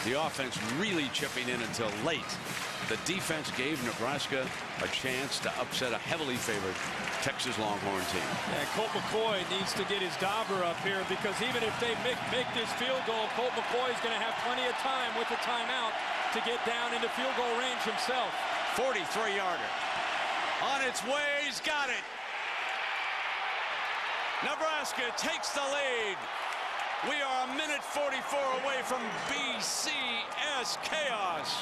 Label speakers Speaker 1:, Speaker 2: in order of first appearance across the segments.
Speaker 1: The offense really chipping in until late. The defense gave Nebraska a chance to upset a heavily favored Texas Longhorn team.
Speaker 2: Yeah, Colt McCoy needs to get his dauber up here, because even if they make this field goal, Colt McCoy is going to have plenty of time with the timeout to get down into field goal range himself.
Speaker 1: 43-yarder. On its way, he's got it. Nebraska takes the lead. We are a minute 44 away from BCS chaos.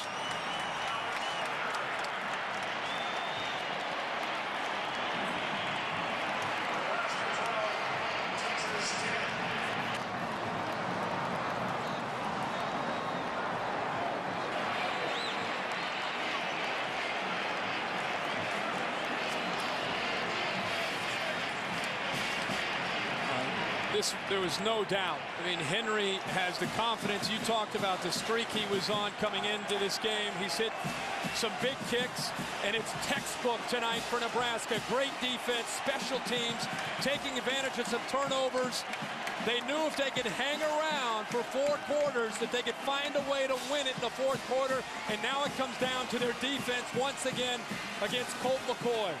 Speaker 2: There was no doubt. I mean, Henry has the confidence. You talked about the streak he was on coming into this game. He's hit some big kicks, and it's textbook tonight for Nebraska. Great defense, special teams, taking advantage of some turnovers. They knew if they could hang around for 4 quarters that they could find a way to win it in the 4th quarter, and now it comes down to their defense once again against Colt McCoy.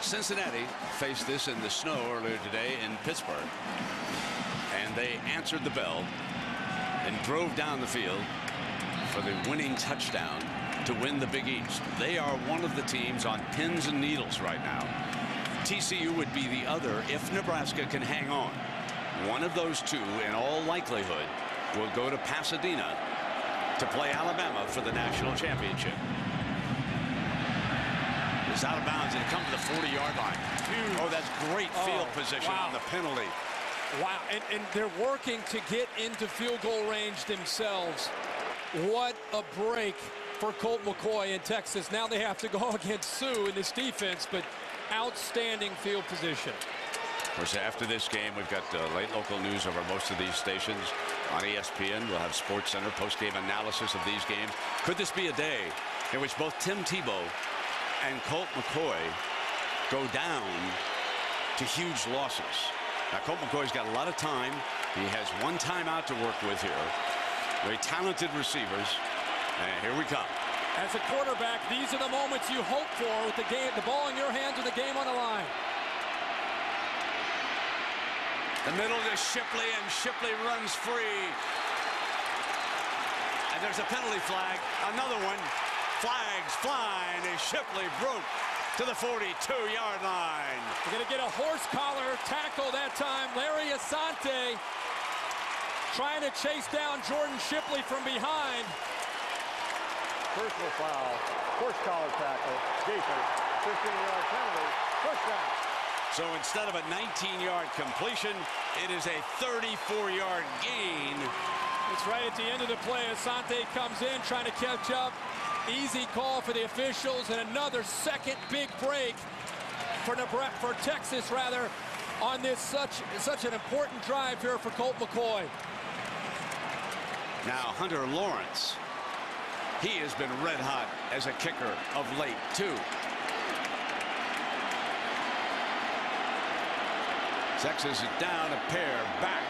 Speaker 1: Cincinnati faced this in the snow earlier today in Pittsburgh, and they answered the bell and drove down the field for the winning touchdown to win the Big East. They are one of the teams on pins and needles right now. TCU would be the other if Nebraska can hang on. One of those two, in all likelihood, will go to Pasadena to play Alabama for the national championship. It's out of bounds, and it comes to the 40-yard line. Oh, that's great field position on the penalty.
Speaker 2: Wow, and they're working to get into field goal range themselves. What a break for Colt McCoy in Texas. Now they have to go against Sue in this defense, but outstanding field position.
Speaker 1: Of course, after this game, we've got late local news over most of these stations. On ESPN, we'll have SportsCenter post-game analysis of these games. Could this be a day in which both Tim Tebow and Colt McCoy go down to huge losses? Now, Colt McCoy's got a lot of time. He has one timeout to work with here. Very talented receivers. And here we come.
Speaker 2: As a quarterback, these are the moments you hope for with the ball in your hands with the game on the line.
Speaker 1: The middle to Shipley, and Shipley runs free. And there's a penalty flag. Another one. Flags flying as Shipley broke to the 42-yard line.
Speaker 2: We're going to get a horse collar tackle that time. Larry Asante trying to chase down Jordan Shipley from behind.
Speaker 3: Personal foul, horse collar tackle, Jason, 15-yard penalty, push down.
Speaker 1: So instead of a 19-yard completion, it is a 34-yard gain.
Speaker 2: It's right at the end of the play. Asante comes in trying to catch up. Easy call for the officials, and another second big break for Texas, rather, on this such an important drive here for Colt McCoy.
Speaker 1: Now Hunter Lawrence, he has been red hot as a kicker of late too. Texas is down a pair back.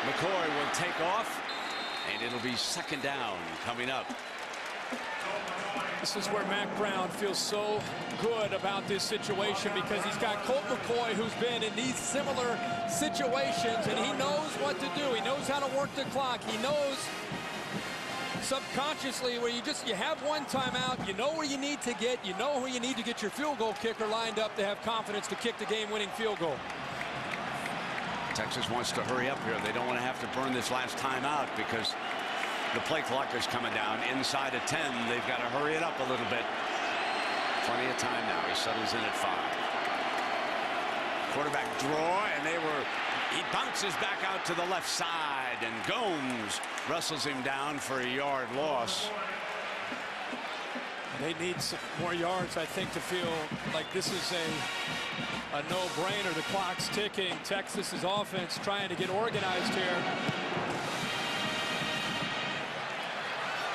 Speaker 1: McCoy will take off, and it'll be second down coming up.
Speaker 2: This is where Mac Brown feels so good about this situation, because he's got Colt McCoy, who's been in these similar situations, and he knows what to do. He knows how to work the clock. He knows subconsciously where you have one timeout, you know where you need to get, you know where you need to get your field goal kicker lined up to have confidence to kick the game-winning field goal.
Speaker 1: Texas wants to hurry up here. They don't want to have to burn this last timeout because the play clock is coming down inside of 10. They've got to hurry it up a little bit. Plenty of time now. He settles in at 5. Quarterback draw, and he bounces back out to the left side, and Gomes wrestles him down for a yard loss.
Speaker 2: They need some more yards, I think, to feel like this is a no-brainer. The clock's ticking. Texas's offense trying to get organized here.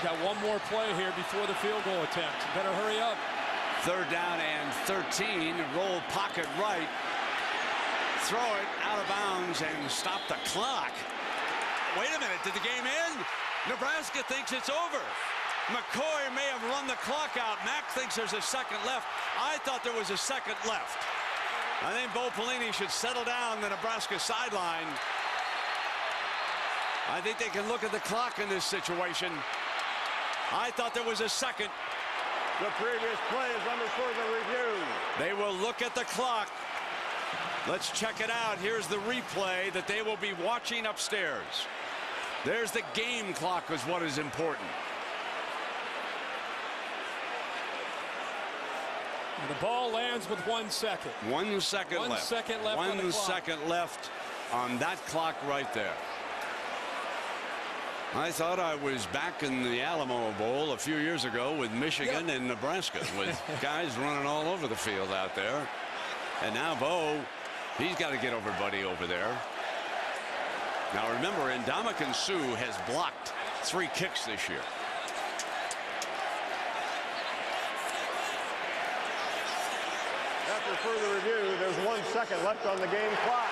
Speaker 2: Got one more play here before the field goal attempt. Better hurry up.
Speaker 1: 3rd down and 13. Roll pocket right. Throw it out of bounds and stop the clock. Wait a minute, did the game end? Nebraska thinks it's over. McCoy may have run the clock out. Mack thinks there's a second left. I thought there was a second left. I think Bo Pelini should settle down the Nebraska sideline. I think they can look at the clock in this situation. I thought there was a second.
Speaker 3: The previous play is under further review.
Speaker 1: They will look at the clock. Let's check it out. Here's the replay that they will be watching upstairs. There's the game clock is what is important.
Speaker 2: And the ball lands with 1 second.
Speaker 1: 1 second left.
Speaker 2: 1 second left on the clock.
Speaker 1: 1 second left on that clock right there. I thought I was back in the Alamo Bowl a few years ago with Michigan and Nebraska, with guys running all over the field out there. And now Bo, he's got to get over Buddy over there. Now remember, Ndamukong Suh has blocked 3 kicks this year.
Speaker 3: After further review, there's 1 second left on the game clock.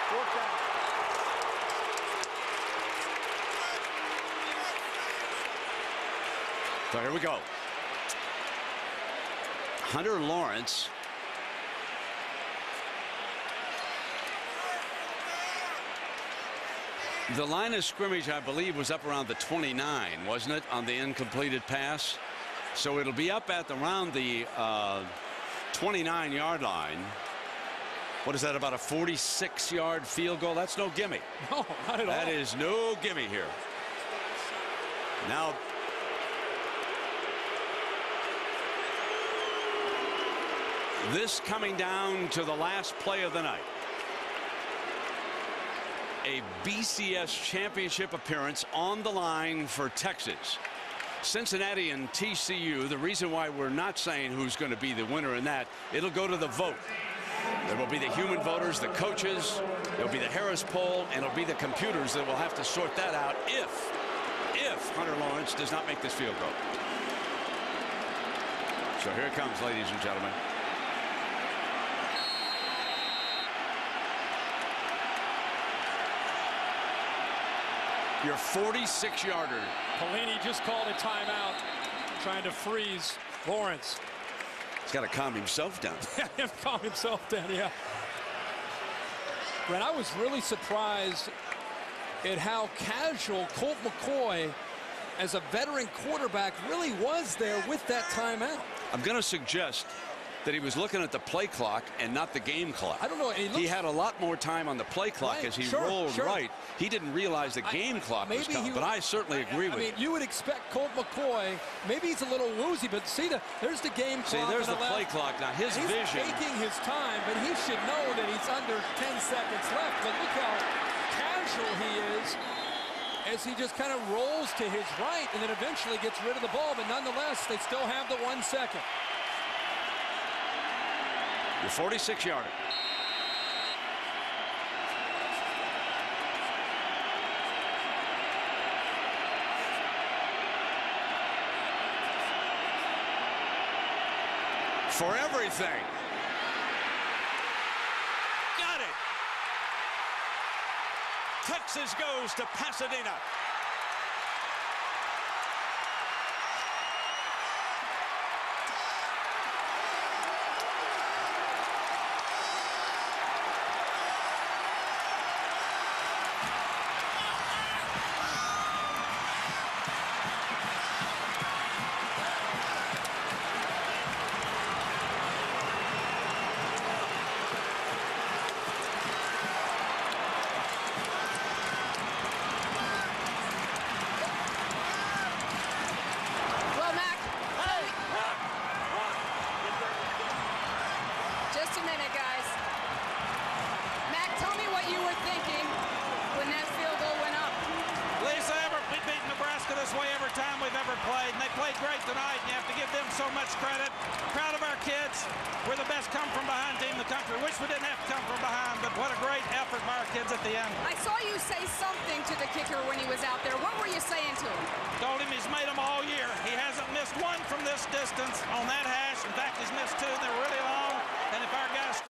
Speaker 3: Fourth down.
Speaker 1: So here we go. Hunter Lawrence. The line of scrimmage, I believe, was up around the 29, wasn't it, on the incompleted pass? So it'll be up at around the 29-yard line. What is that, about a 46-yard field goal? That's no gimme.
Speaker 2: No, not at all.
Speaker 1: That is no gimme here. Now, this coming down to the last play of the night. A BCS championship appearance on the line for Texas. Cincinnati and TCU, the reason why we're not saying who's going to be the winner in that, it'll go to the vote. There will be the human voters, the coaches, there'll be the Harris poll, and it'll be the computers that will have to sort that out if Hunter Lawrence does not make this field goal. So here it comes, ladies and gentlemen. Your 46-yarder.
Speaker 2: Pelini just called a timeout, trying to freeze Lawrence.
Speaker 1: He's got to calm himself down.
Speaker 2: Calm himself down, yeah. Brent, I was really surprised at how casual Colt McCoy, as a veteran quarterback, really was there with that timeout.
Speaker 1: I'm going to suggest that he was looking at the play clock and not the game clock.
Speaker 2: I don't know.
Speaker 1: He had a lot more time on the play clock as he rolled right. He didn't realize the game clock was coming, but I certainly agree with you.
Speaker 2: I mean, you would expect Colt McCoy, maybe he's a little woozy, but see, there's the game clock.
Speaker 1: See, there's the play clock. Now, his vision.
Speaker 2: He's taking his time, but he should know that he's under 10 seconds left. But look how casual he is as he just kind of rolls to his right and then eventually gets rid of the ball. But nonetheless, they still have the 1 second.
Speaker 1: Your 46-yarder. For everything. Got it. Texas goes to Pasadena.
Speaker 4: This way every time we've ever played, and they played great tonight, and you have to give them so much credit. Proud of our kids. We're the best come-from-behind team in the country. Wish we didn't have to come from behind, but what a great effort by our kids at the end.
Speaker 5: I saw you say something to the kicker when he was out there. What were you saying to him?
Speaker 4: Told him he's made them all year. He hasn't missed one from this distance on that hash. In fact, he's missed two. They're really long, and if our guys